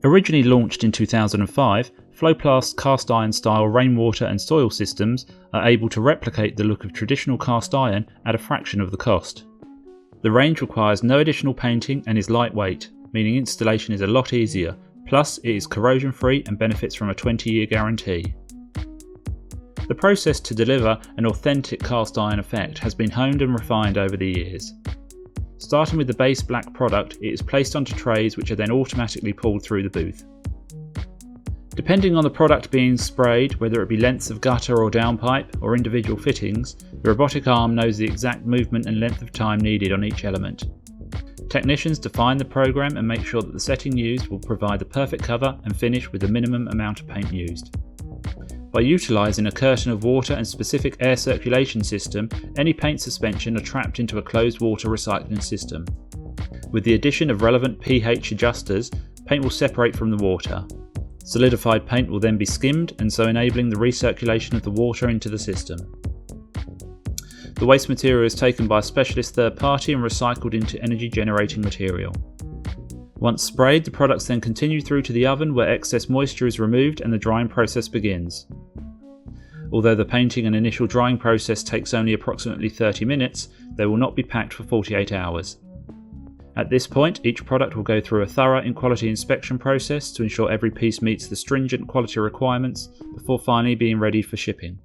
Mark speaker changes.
Speaker 1: Originally launched in 2005, FloPlast cast iron style rainwater and soil systems are able to replicate the look of traditional cast iron at a fraction of the cost. The range requires no additional painting and is lightweight, meaning installation is a lot easier, plus it is corrosion free and benefits from a 20-year guarantee. The process to deliver an authentic cast iron effect has been honed and refined over the years. Starting with the base black product, it is placed onto trays which are then automatically pulled through the booth. Depending on the product being sprayed, whether it be lengths of gutter or downpipe or individual fittings, the robotic arm knows the exact movement and length of time needed on each element. Technicians define the program and make sure that the setting used will provide the perfect cover and finish with the minimum amount of paint used. By utilising a curtain of water and specific air circulation system, any paint suspension are trapped into a closed water recycling system. With the addition of relevant pH adjusters, paint will separate from the water. Solidified paint will then be skimmed and so enabling the recirculation of the water into the system. The waste material is taken by a specialist third party and recycled into energy generating material. Once sprayed, the products then continue through to the oven where excess moisture is removed and the drying process begins. Although the painting and initial drying process takes only approximately 30 minutes, they will not be packed for 48 hours. At this point, each product will go through a thorough in-quality inspection process to ensure every piece meets the stringent quality requirements before finally being ready for shipping.